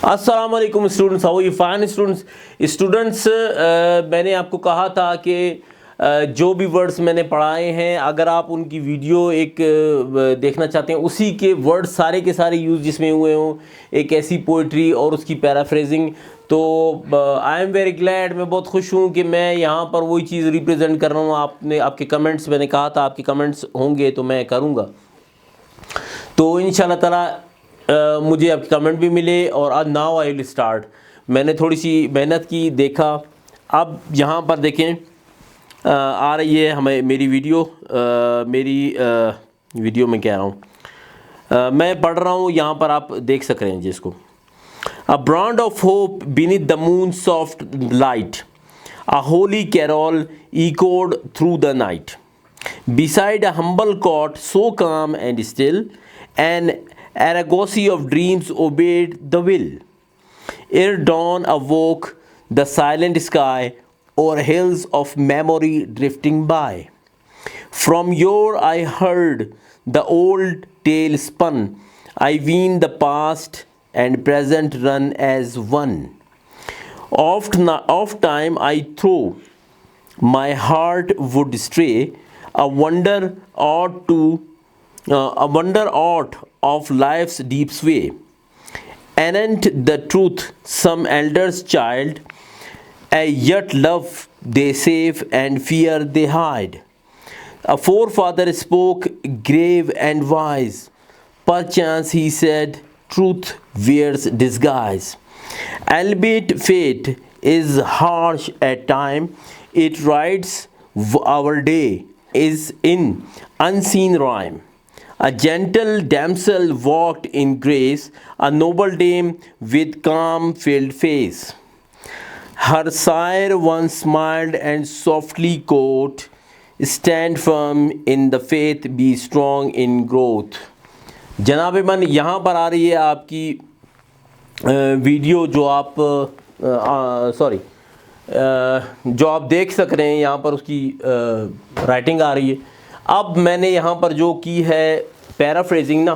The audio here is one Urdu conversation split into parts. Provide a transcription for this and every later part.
السلام علیکم students, how are you? Fine students میں نے آپ کو کہا تھا کہ جو بھی ورڈز میں نے پڑھائے ہیں اگر آپ ان کی ویڈیو ایک دیکھنا چاہتے ہیں، اسی کے ورڈ سارے کے سارے یوز جس میں ہوئے ہوں، ایک ایسی پوئٹری اور اس کی پیرافریزنگ، تو آئی ایم ویری گلیڈ، میں بہت خوش ہوں کہ میں یہاں پر وہی چیز ریپرزینٹ کر رہا ہوں۔ آپ کے کمنٹس، میں نے کہا تھا آپ کے کمنٹس ہوں گے تو میں کروں گا، تو انشاءاللہ تعالیٰ مجھے اب کمنٹ بھی ملے اور ناؤ آئی ول اسٹارٹ۔ میں نے تھوڑی سی محنت کی، دیکھا، اب یہاں پر دیکھیں آ رہی ہے ہمیں میری ویڈیو میں کہہ رہا ہوں، میں پڑھ رہا ہوں، یہاں پر آپ دیکھ سک رہے ہیں جس کو۔ A brand of hope beneath the moon's soft light, a holy carol echoed through the night. Beside a humble cot so calm and still, an argosy of dreams obeyed the will. Ere dawn awoke the silent sky, o'er hills of memory drifting by. From yore I heard the old tale spun, I ween the past and present run as one. Oft time I throw my heart would stray, a wonder aught of life's deep sway. Anent the truth some elder's child, yet love they save and fear they hide. A forefather spoke grave and wise, perchance he said, truth wears disguise. Albeit fate is harsh at time, it writes our day is in unseen rhyme. A gentle damsel walked in grace, a noble dame with calm filled face. Her sire once smiled and softly quote, stand firm in the faith, be strong in growth. جناب من یہاں پر آ رہی ہے آپ کی ویڈیو جو آپ جو آپ دیکھ سک رہے ہیں، یہاں پر اس کی رائٹنگ آ رہی ہے۔ اب میں نے یہاں پر جو کی ہے پیرافریزنگ نا،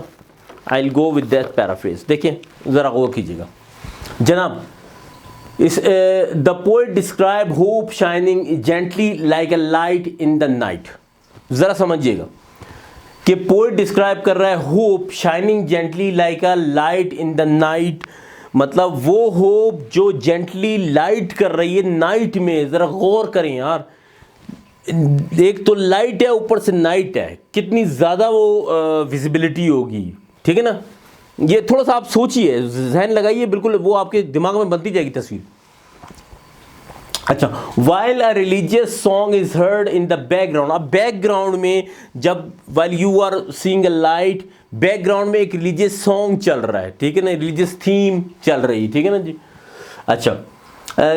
I will go with that paraphrase. دیکھیں ذرا غور کیجیے گا جناب، the poet describe hope shining gently like a light in the night. ذرا سمجھیے گا کہ پوئٹ ڈسکرائب کر رہا ہے hope shining gently like a light in the night, مطلب وہ ہوپ جو جینٹلی لائٹ کر رہی ہے نائٹ میں۔ ذرا غور کریں یار، ایک تو لائٹ ہے، اوپر سے نائٹ ہے، کتنی زیادہ وہ ویزیبلٹی ہوگی، ٹھیک ہے نا؟ یہ تھوڑا سا آپ سوچئے، ذہن لگائیے، بالکل وہ آپ کے دماغ میں بنتی جائے گی تصویر۔ اچھا، while a religious song is heard in the background، اب بیک گراؤنڈ میں جب while you are seeing a light، back ground میں ایک ریلیجیس سانگ چل رہا ہے، ٹھیک ہے نا، ریلیجیس تھیم چل رہی ہے، ٹھیک ہے نا جی۔ اچھا،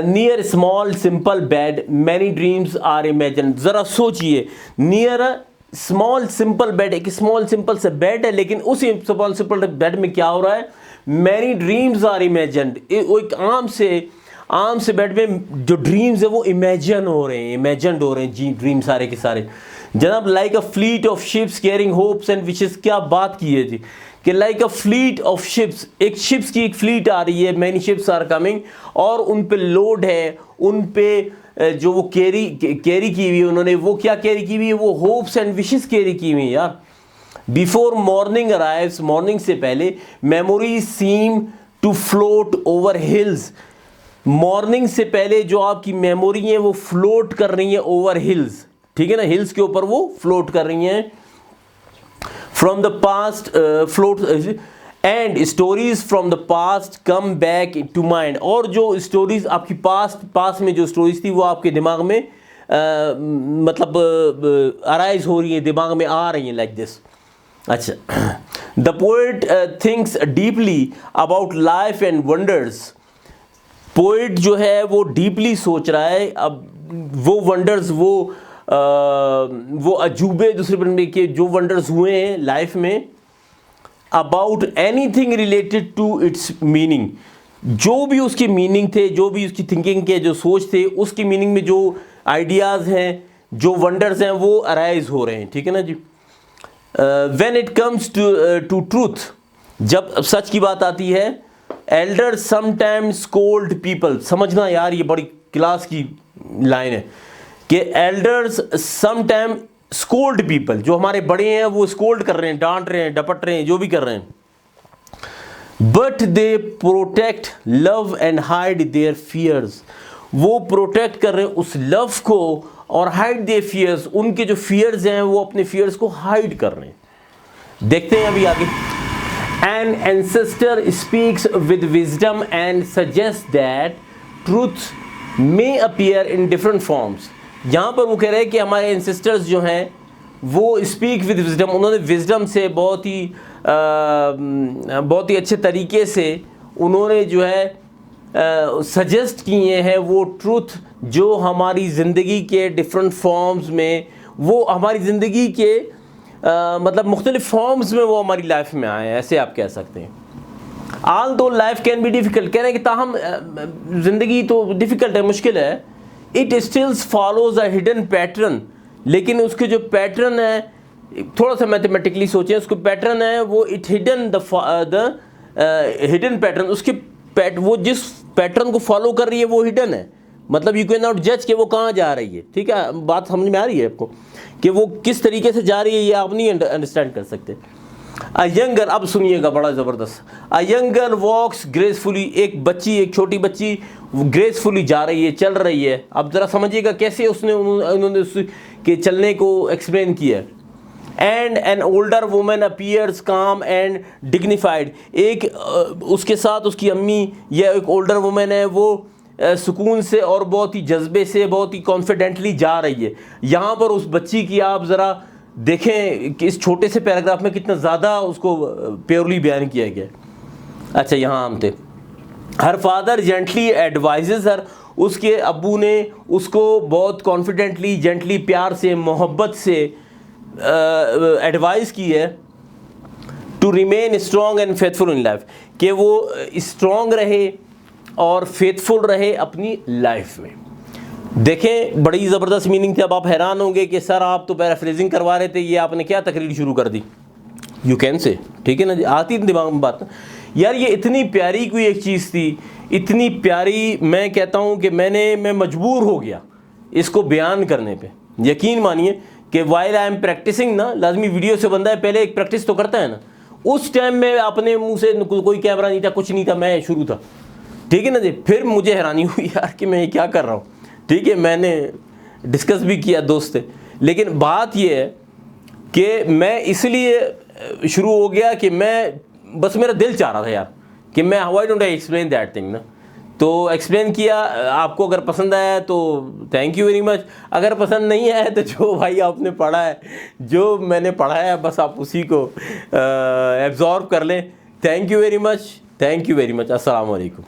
near a small simple bed many dreams are imagined، ذرا سوچئے، near a small simple bed، ایک small simple سے بیڈ ہے، لیکن اس small simple بیڈ میں کیا ہو رہا ہے؟ many dreams are imagined، ایک عام سے بیڈ میں جو ڈریمز ہیں وہ امیجنڈ ہو رہے ہیں جی، ڈریم سارے کے سارے جناب۔ Like a fleet of ships carrying hopes and wishes, کیا بات کی ہے جی، کہ like a fleet of ships, ایک شپس کی ایک فلیٹ آ رہی ہے، مینی شپس آر کمنگ، اور ان پہ لوڈ ہے، ان پہ جو وہ کیری کی ہوئی ہے، انہوں نے وہ کیا کیری کی ہوئی ہے؟ وہ ہوپس اینڈ وشز کیری کی ہوئی ہیں یار۔ بیفور مارننگ ارائیوز، مارننگ سے پہلے، memories seem to float over hills, morning سے پہلے جو آپ کی میموری ہیں وہ فلوٹ کر رہی ہیں اوور ہلز، ٹھیک ہے نا، ہلز کے اوپر وہ فلوٹ کر رہی ہیں۔ From the past float and stories from the past come back to mind, اور جو اسٹوریز آپ کی پاس میں جو اسٹوریز تھی وہ آپ کے دماغ میں مطلب ارائز ہو رہی ہیں، دماغ میں آ رہی ہیں، لائک دس۔ اچھا، the poet thinks deeply about life and wonders, poet جو ہے وہ ڈیپلی سوچ رہا ہے، اب وہ ونڈرز، وہ عجوبے دوسرے بندے کے جو ونڈرز ہوئے ہیں لائف میں، about anything related to its meaning, جو بھی اس کے میننگ تھے، جو بھی اس کی تھنکنگ کے جو سوچ تھے، اس کی میننگ میں جو آئیڈیاز ہیں، جو ونڈرز ہیں، وہ ارائز ہو رہے ہیں، ٹھیک ہے نا جی۔ When it comes to truth, جب سچ کی بات آتی ہے elders sometimes scold people. سمجھنا یار یہ بڑی کلاس کی لائن ہے کہ elders some time scold people, جو ہمارے بڑے ہیں وہ اسکولڈ کر رہے ہیں, ڈانٹ رہے ہیں, ڈپٹ رہے ہیں, جو بھی کر رہے ہیں, but they protect love and hide their fears. وہ پروٹیکٹ کر رہے ہیں اس لو کو اور ہائڈ دیئر فیئرز, ان کے جو فیئرز ہیں وہ اپنے فیئرز کو ہائڈ کر رہے ہیں. دیکھتے ہیں ابھی آگے. An ancestor speaks with wisdom and suggests that truth may appear in different forms. یہاں پر وہ کہہ رہے ہیں کہ ہمارے انسسٹرز جو ہیں وہ اسپیک ود وزڈم, انہوں نے وزڈم سے بہت ہی اچھے طریقے سے انہوں نے جو ہے سجیسٹ کیے ہیں وہ ٹروتھ جو ہماری زندگی کے ڈفرینٹ فارمز میں, وہ ہماری زندگی کے مطلب مختلف فارمز میں وہ ہماری لائف میں آئے ہیں, ایسے آپ کہہ سکتے ہیں. although life can be difficult, کہہ رہے ہیں کہ تاہم زندگی تو ڈیفیکلٹ ہے, مشکل ہے. it still follows a hidden pattern, لیکن اس کے جو پیٹرن ہے, تھوڑا سا میتھمیٹکلی سوچیں, اس کو پیٹرن ہے وہ ہڈن پیٹرن, اس کے وہ جس پیٹرن کو فالو کر رہی ہے وہ ہڈن ہے. مطلب یو کین ناٹ جج کہ وہ کہاں جا رہی ہے. ٹھیک ہے, بات سمجھ میں آ رہی ہے آپ کو کہ وہ کس طریقے سے جا رہی ہے, یہ آپ نہیں انڈرسٹینڈ کر سکتے. A younger, اب سنیے گا بڑا زبردست. A younger walks gracefully, ایک چھوٹی بچی گریسفلی جا رہی ہے, چل رہی ہے. اب ذرا سمجھیے گا کیسے انہوں نے اس کے چلنے کو ایکسپلین کیا. And an older woman appears calm and dignified. ایک اس کے ساتھ اس کی امی یا ایک اولڈر وومن ہے, وہ سکون سے اور بہت ہی جذبے سے بہت ہی کانفیڈنٹلی جا رہی ہے. یہاں پر اس بچی کی آپ ذرا دیکھیں کہ اس چھوٹے سے پیراگراف میں کتنا زیادہ اس کو پیورلی بیان کیا گیا. اچھا یہاں ہم تھے. ہر فادر جینٹلی ایڈوائزز ہر, اس کے ابو نے اس کو بہت کانفیڈنٹلی, جینٹلی, پیار سے, محبت سے ایڈوائز کی ہے to remain strong and faithful in life, کہ وہ اسٹرانگ رہے اور فیتھفل رہے اپنی لائف میں. دیکھیں بڑی زبردست میننگ تھی. اب آپ حیران ہوں گے کہ سر آپ تو پیرافریزنگ کروا رہے تھے, یہ آپ نے کیا تقریر شروع کر دی. یو کین سے, ٹھیک ہے نا جی, آتی دماغ میں بات یار. یہ اتنی پیاری کوئی ایک چیز تھی, اتنی پیاری, میں کہتا ہوں کہ میں مجبور ہو گیا اس کو بیان کرنے پہ. یقین مانیے کہ وائل آئی ایم پریکٹسنگ نا, لازمی ویڈیو سے بندہ ہے پہلے ایک پریکٹس تو کرتا ہے نا. اس ٹائم میں اپنے منہ سے کوئی کیمرہ نہیں تھا, کچھ نہیں تھا, میں شروع تھا. ٹھیک ہے نا جی. پھر مجھے حیرانی ہوئی یار کہ میں یہ کیا کر رہا ہوں. ٹھیک ہے, میں نے ڈسکس بھی کیا دوست سے, لیکن بات یہ ہے کہ میں اس لیے شروع ہو گیا کہ میں بس میرا دل چاہ رہا تھا یار کہ میں why don't I explain that thing نا. تو ایکسپلین کیا. آپ کو اگر پسند آیا تو تھینک یو ویری مچ. اگر پسند نہیں آیا تو جو بھائی آپ نے پڑھا ہے, جو میں نے پڑھا ہے, بس آپ اسی کو ایبزارب کر لیں. Thank you very much, thank you very much. السلام علیکم.